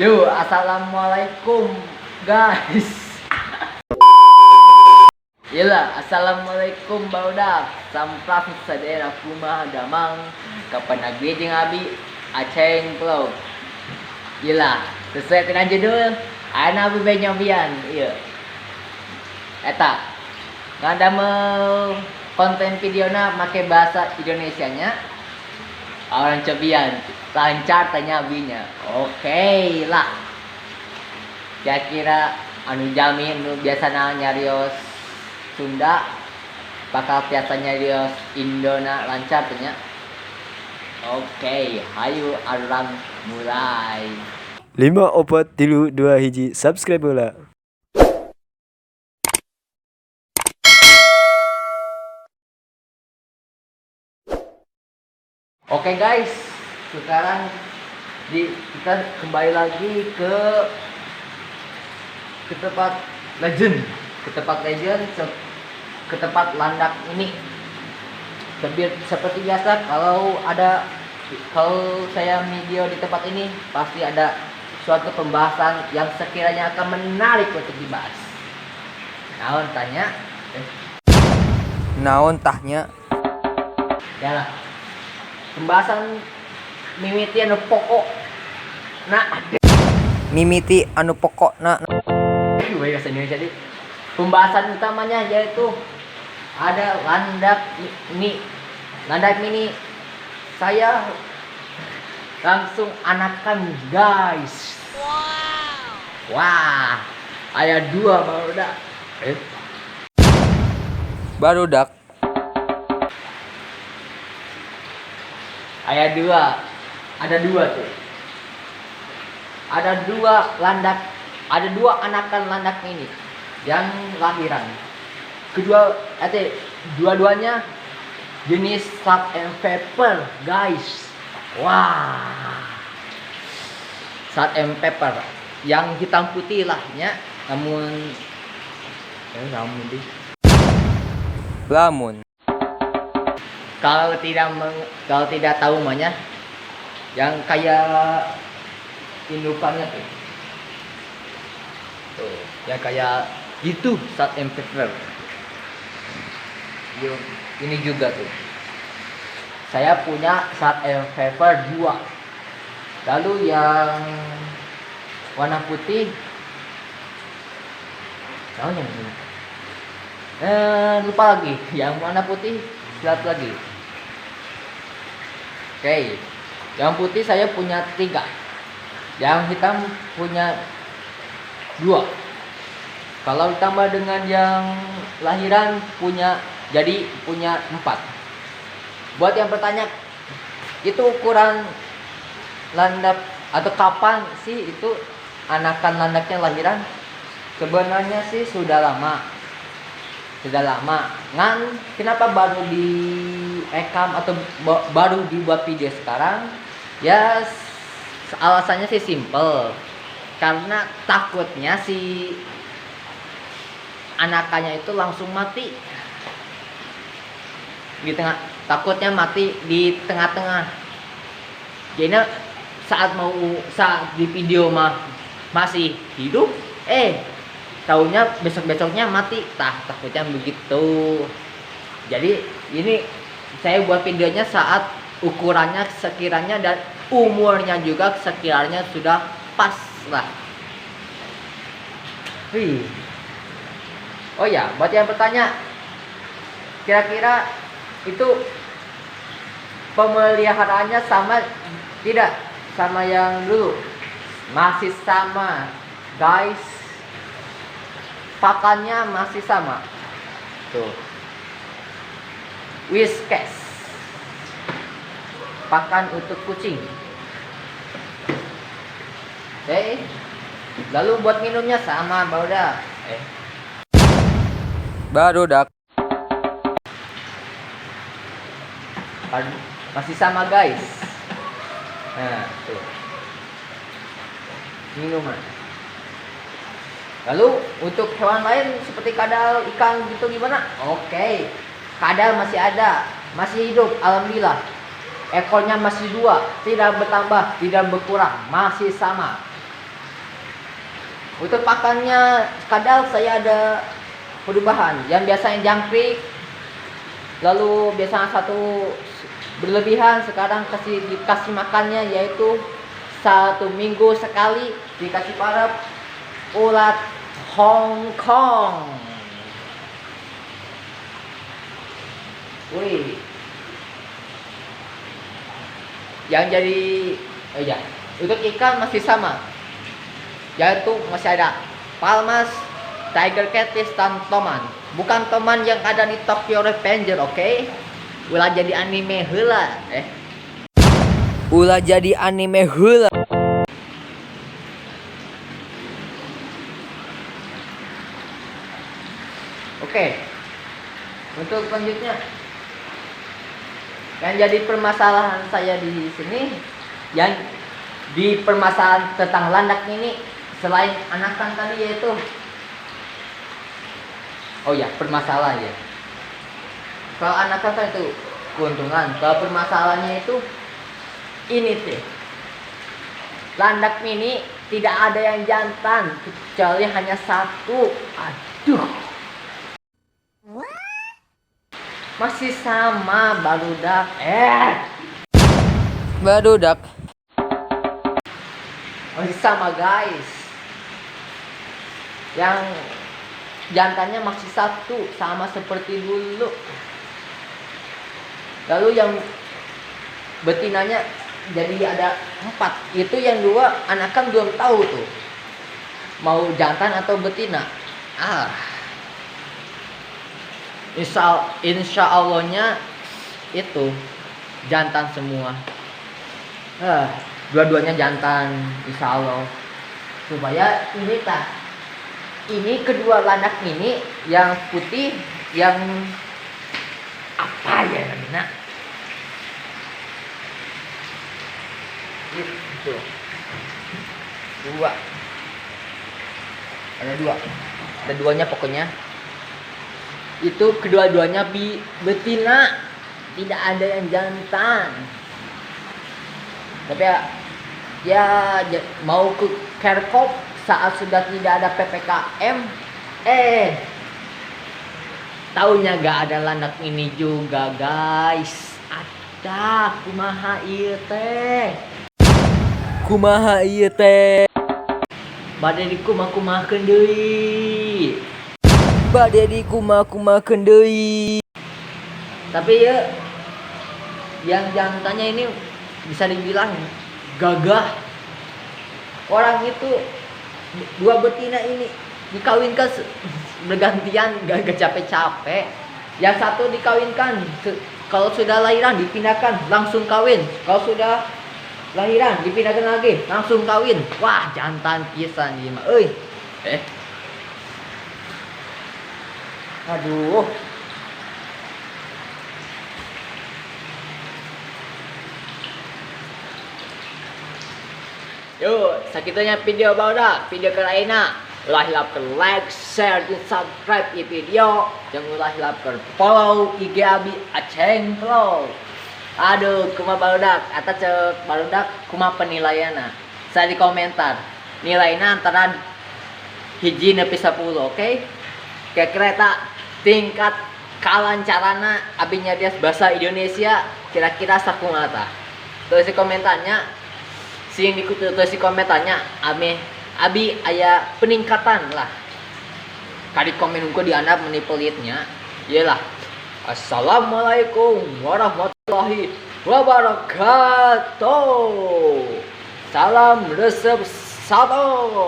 Yo, assalamualaikum guys. Yela, assalamualaikum baudak. Sampah sadera kumah damang kapan agwi jeung abi aceng vlog. Yela, sesuai dengan judul ana abi benyobian. Ieu. Eta ngadamel konten videona make bahasa Indonesianya. Orang cobian lancar tanya abinya. Oke lah. Kira-kira anu jamin nu biasana nyarios Sunda bakal tiasa nyarios Indona lancar tanya. Oke, hayu arang mulai. 5 4 3 2 1 subscribe lah. Oke guys, sekarang kita kembali lagi ke tempat legend, ke tempat landak ini. Seperti biasa kalau saya video di tempat ini pasti ada suatu pembahasan yang sekiranya akan menarik untuk dibahas. Naon tanya? Ya lah. Pembahasan mimiti anu pokok bahasa Indonesia jadi pembahasan utamanya yaitu ada landak mini. Saya langsung anakan guys. Wah, ada 2 barudak. Ada dua tuh. Ada 2 landak, ada 2 anakan landak ini yang lahiran. Dua-duanya jenis salt and pepper, guys. Wah. Salt and pepper yang hitam putih lahnya, namun kalau tidak tahu namanya yang kayak indukannya tuh yang kayak gitu salt and pepper. Ini juga tuh saya punya salt and pepper 2. Lalu yang warna putih tahunya lupa lagi. Yang warna putih lihat lagi. Oke, yang putih saya punya 3, yang hitam punya 2. Kalau ditambah dengan yang lahiran punya 4. Buat yang bertanya itu ukuran landak atau kapan sih itu anakan landaknya lahiran, sebenarnya sih sudah lama. Ngan kenapa baru direkam atau baru dibuat video sekarang? Ya alasannya sih simple. Karena takutnya si anakannya itu langsung mati. Takutnya mati di tengah-tengah. Jadi saat di video masih hidup, taunya besok-besoknya mati. Takutnya begitu. Jadi ini saya buat videonya saat ukurannya sekiranya dan umurnya juga sekiranya sudah pas lah. Oh ya, buat yang bertanya, kira-kira itu pemeliharaannya sama tidak sama yang dulu? Masih sama, guys. Pakannya masih sama. Tuh. Whiskas. Pakan untuk kucing. Oke. Lalu buat minumnya sama barudak. Masih sama, guys. Nah, tuh. Minuman. Lalu untuk hewan lain seperti kadal, ikan gitu gimana? Oke. Kadal masih ada, masih hidup, alhamdulillah. Ekornya masih 2, tidak bertambah, tidak berkurang, masih sama. Untuk pakannya kadang saya ada perubahan. Yang biasanya jangkrik, lalu biasanya satu berlebihan, sekarang dikasih makannya yaitu 1 minggu sekali dikasih parap ulat Hong Kong. Wih, yang jadi ya untuk ikan masih sama, yaitu masih ada Palmas, Tiger Catfish, dan Toman. Bukan Toman yang ada di Tokyo Revenger, oke? Ulah jadi anime heula, ulah jadi anime heula. Oke. Untuk selanjutnya, yang jadi permasalahan saya di sini, yang di permasalahan tentang landak ini, selain anakan tadi yaitu, oh ya permasalahan ya. Kalau anakan kan itu keuntungan, kalau permasalahannya itu ini sih, landak mini tidak ada yang jantan kecuali hanya satu. Aduh, masih sama barudak. Barudak masih sama guys. Yang jantannya masih satu, sama seperti dulu. Lalu yang betinanya jadi ada 4. Itu yang 2 anakan belum tahu tuh mau jantan atau betina. Insya Allahnya itu jantan semua. Dua-duanya jantan insya Allah. Supaya ini kedua landak ini yang putih, yang apa ya namanya? Itu 2. Ada 2. Ada 2-nya pokoknya. Itu kedua-duanya betina, tidak ada yang jantan. Tapi ya mau ke Kerkop saat sudah tidak ada PPKM, taunya gak ada landak ini juga guys. Ada kumaha ieu teh bade dikumaha-kumahakeun deui. Tapi ya yang jantannya ini bisa dibilang gagah. Orang itu 2 betina ini dikawinkan bergantian, gak capek-capek. Yang satu dikawinkan, kalau sudah lahiran dipindahkan langsung kawin. Kalau sudah lahiran dipindahkan lagi langsung kawin. Wah, jantan pisan ieu mah euy. Aduh. Yuk, sakitnya video barudak, video kelaina. Ulah hilapkeun like, share, dan subscribe di video. Jangan ulah hilapkeun follow IG Abi Aceng Vlog. Aduh, kumaha barudak? Eta ceuk barudak kumaha penilaianna? Saya di komentar. Nilainya antara 1 nepi 10, oke? Kira-kira eta tingkat kalancarana abi nyadias bahasa Indonesia kira-kira sakumaha tah? Tulis di komentarnya. Sing tulis di komentarnya abi aya peningkatan lah. Kadi komen unggul di anda menipelitnya. Iyalah. Assalamualaikum warahmatullahi wabarakatuh. Salam resep satu.